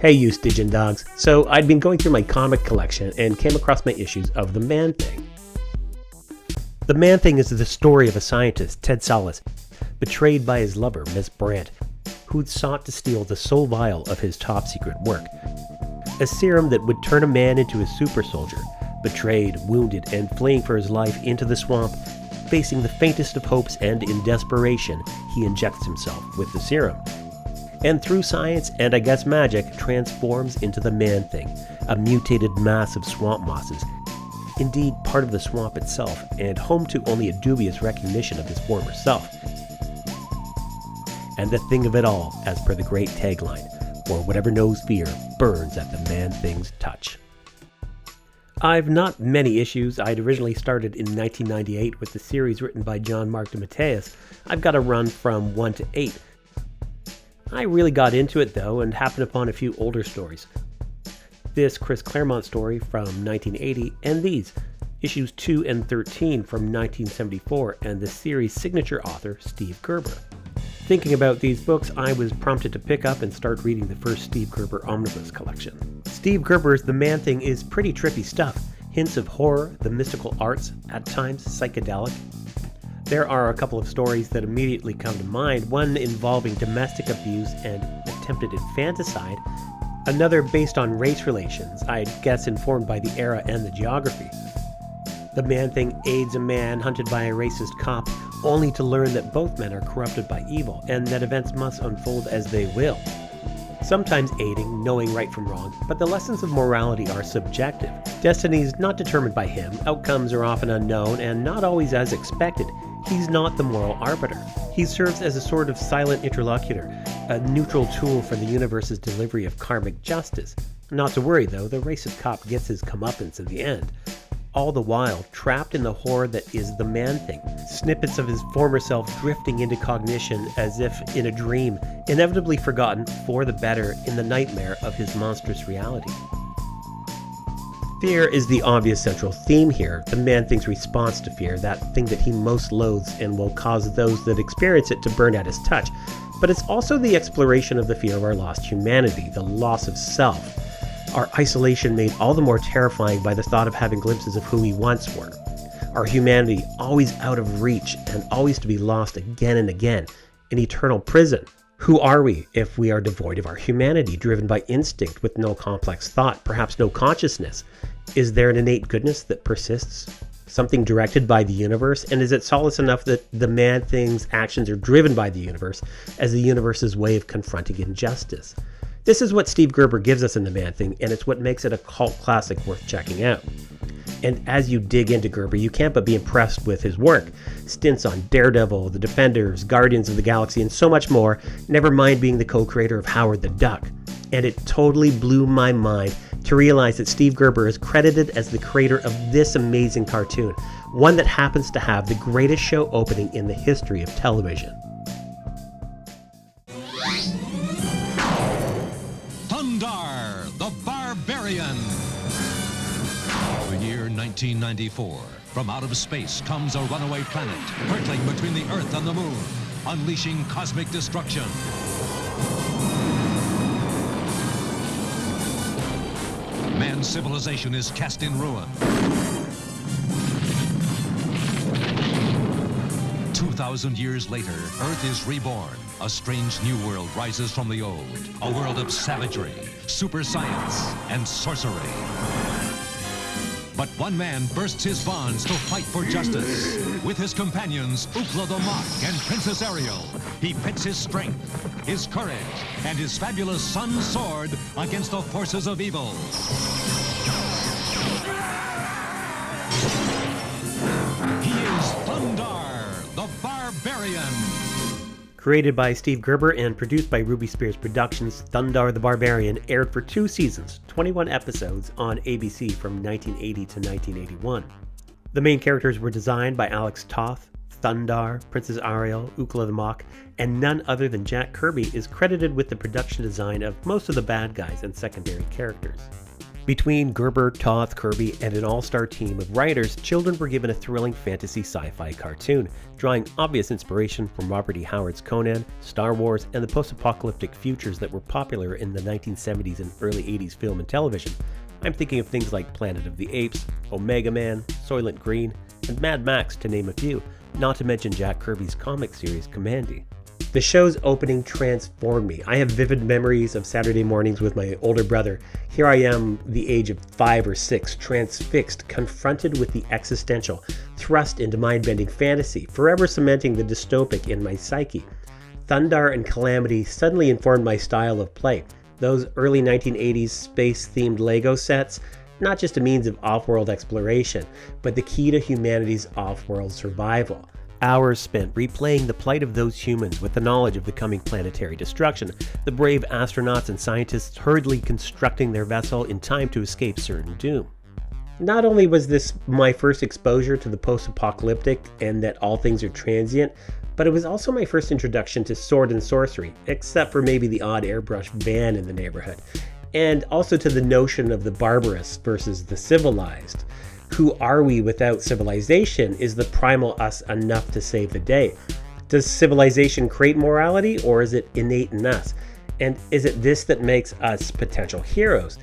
Hey you Stygian dogs. So I'd been going through my comic collection and came across my issues of The Man-Thing. The Man-Thing is the story of a scientist, Ted Sallis, betrayed by his lover, Miss Brandt, who'd sought to steal the sole vial of his top-secret work. A serum that would turn a man into a super soldier, betrayed, wounded, and fleeing for his life into the swamp. Facing the faintest of hopes and in desperation, he injects himself with the serum. And through science and I guess magic, transforms into the Man-Thing, a mutated mass of swamp mosses. Indeed, part of the swamp itself, and home to only a dubious recognition of his former self. And the thing of it all, as per the great tagline, for whatever knows fear burns at the Man-Thing's touch. I've not many issues. I'd originally started in 1998 with the series written by John Mark DeMatteis. I've got a run from 1 to 8. I really got into it though and happened upon a few older stories. This Chris Claremont story from 1980 and these, issues 2 and 13 from 1974 and the series' signature author Steve Gerber. Thinking about these books, I was prompted to pick up and start reading the first Steve Gerber omnibus collection. Steve Gerber's The Man-Thing is pretty trippy stuff. Hints of horror, the mystical arts, at times psychedelic. There are a couple of stories that immediately come to mind, one involving domestic abuse and attempted infanticide, another based on race relations, I guess informed by the era and the geography. The Man-Thing aids a man hunted by a racist cop, only to learn that both men are corrupted by evil, and that events must unfold as they will. Sometimes aiding, knowing right from wrong, but the lessons of morality are subjective. Destiny is not determined by him, outcomes are often unknown, and not always as expected. He's not the moral arbiter. He serves as a sort of silent interlocutor, a neutral tool for the universe's delivery of karmic justice. Not to worry though, the racist cop gets his comeuppance in the end. All the while, trapped in the horror that is the Man-Thing, snippets of his former self drifting into cognition as if in a dream, inevitably forgotten for the better in the nightmare of his monstrous reality. Fear is the obvious central theme here, the Man-Thing's response to fear, that thing that he most loathes and will cause those that experience it to burn at his touch. But it's also the exploration of the fear of our lost humanity, the loss of self. Our isolation made all the more terrifying by the thought of having glimpses of who we once were. Our humanity always out of reach and always to be lost again and again, an eternal prison. Who are we if we are devoid of our humanity, driven by instinct with no complex thought, perhaps no consciousness? Is there an innate goodness that persists? Something directed by the universe? And is it solace enough that the Man-Thing's actions are driven by the universe as the universe's way of confronting injustice? This is what Steve Gerber gives us in The Man-Thing, and it's what makes it a cult classic worth checking out. And as you dig into Gerber, you can't but be impressed with his work. Stints on Daredevil, The Defenders, Guardians of the Galaxy, and so much more, never mind being the co-creator of Howard the Duck. And it totally blew my mind to realize that Steve Gerber is credited as the creator of this amazing cartoon, one that happens to have the greatest show opening in the history of television. Thundarr, the Barbarian. The year 1994. From out of space comes a runaway planet, hurtling between the Earth and the Moon, unleashing cosmic destruction. Man's civilization is cast in ruin. 2,000 years later, Earth is reborn. A strange new world rises from the old. A world of savagery, super science, and sorcery. But one man bursts his bonds to fight for justice. With his companions, Ookla the Mok and Princess Ariel, he pits his strength, his courage, and his fabulous sun's sword against the forces of evil. He is Thundarr, the Barbarian. Created by Steve Gerber and produced by Ruby Spears Productions, Thundarr the Barbarian aired for 2 seasons, 21 episodes on ABC from 1980 to 1981. The main characters were designed by Alex Toth. Thundarr, Princess Ariel, Ookla the Mok, and none other than Jack Kirby is credited with the production design of most of the bad guys and secondary characters. Between Gerber, Toth, Kirby, and an all-star team of writers, children were given a thrilling fantasy sci-fi cartoon, drawing obvious inspiration from Robert E. Howard's Conan, Star Wars, and the post-apocalyptic futures that were popular in the 1970s and early 80s film and television. I'm thinking of things like Planet of the Apes, Omega Man, Soylent Green, and Mad Max, to name a few, not to mention Jack Kirby's comic series Commandy. The show's opening transformed me. I have vivid memories of Saturday mornings with my older brother. Here I am, the age of 5 or 6, transfixed, confronted with the existential, thrust into mind-bending fantasy, forever cementing the dystopic in my psyche. Thundar and Calamity suddenly informed my style of play. Those early 1980s space-themed Lego sets, not just a means of off-world exploration, but the key to humanity's off-world survival. Hours spent replaying the plight of those humans with the knowledge of the coming planetary destruction, the brave astronauts and scientists hurriedly constructing their vessel in time to escape certain doom. Not only was this my first exposure to the post-apocalyptic and that all things are transient, but it was also my first introduction to sword and sorcery, except for maybe the odd airbrush van in the neighborhood, and also to the notion of the barbarous versus the civilized. Who are we without civilization? Is the primal us enough to save the day? Does civilization create morality, or is it innate in us? And is it this that makes us potential heroes?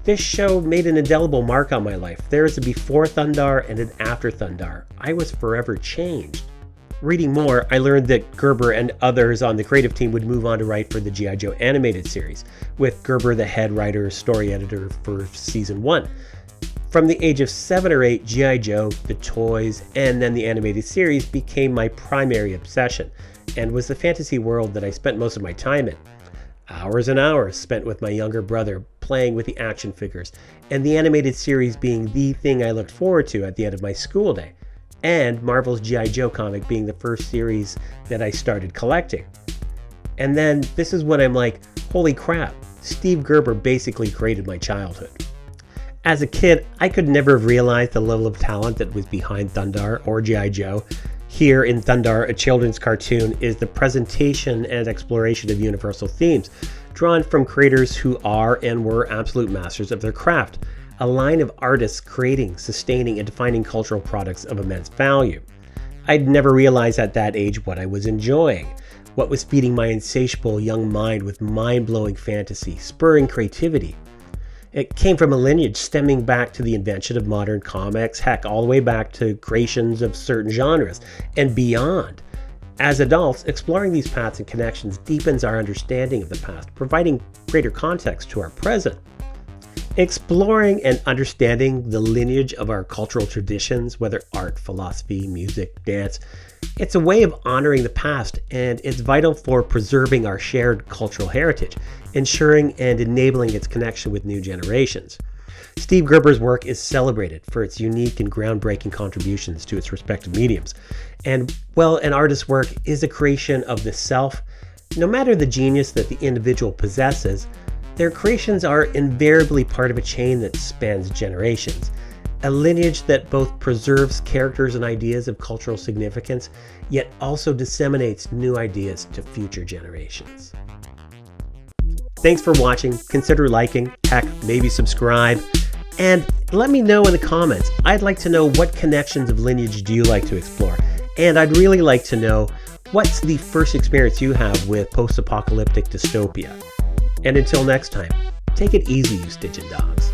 This show made an indelible mark on my life. There is a before Thundar and an after Thundar. I was forever changed. Reading more, I learned that Gerber and others on the creative team would move on to write for the G.I. Joe animated series, with Gerber the head writer, story editor for season 1. From the age of 7 or 8, G.I. Joe, the toys, and then the animated series became my primary obsession, and was the fantasy world that I spent most of my time in. Hours and hours spent with my younger brother, playing with the action figures, and the animated series being the thing I looked forward to at the end of my school day, and Marvel's G.I. Joe comic being the first series that I started collecting. And then this is when I'm like, holy crap, Steve Gerber basically created my childhood. As a kid, I could never have realized the level of talent that was behind Thundar or G.I. Joe. Here in Thundar, a children's cartoon, is the presentation and exploration of universal themes, drawn from creators who are and were absolute masters of their craft, a line of artists creating, sustaining, and defining cultural products of immense value. I'd never realized at that age what I was enjoying, what was feeding my insatiable young mind with mind-blowing fantasy, spurring creativity. It came from a lineage stemming back to the invention of modern comics, heck, all the way back to creations of certain genres, and beyond. As adults, exploring these paths and connections deepens our understanding of the past, providing greater context to our present. Exploring and understanding the lineage of our cultural traditions, whether art, philosophy, music, dance, it's a way of honoring the past, and it's vital for preserving our shared cultural heritage, ensuring and enabling its connection with new generations. Steve Gerber's work is celebrated for its unique and groundbreaking contributions to its respective mediums. And, well, an artist's work is a creation of the self. No matter the genius that the individual possesses, their creations are invariably part of a chain that spans generations. A lineage that both preserves characters and ideas of cultural significance, yet also disseminates new ideas to future generations. Thanks for watching. Consider liking, heck, maybe subscribe, and let me know in the comments. I'd like to know what connections of lineage do you like to explore, and I'd really like to know what's the first experience you have with post-apocalyptic dystopia. And until next time, take it easy, you Stygian dogs.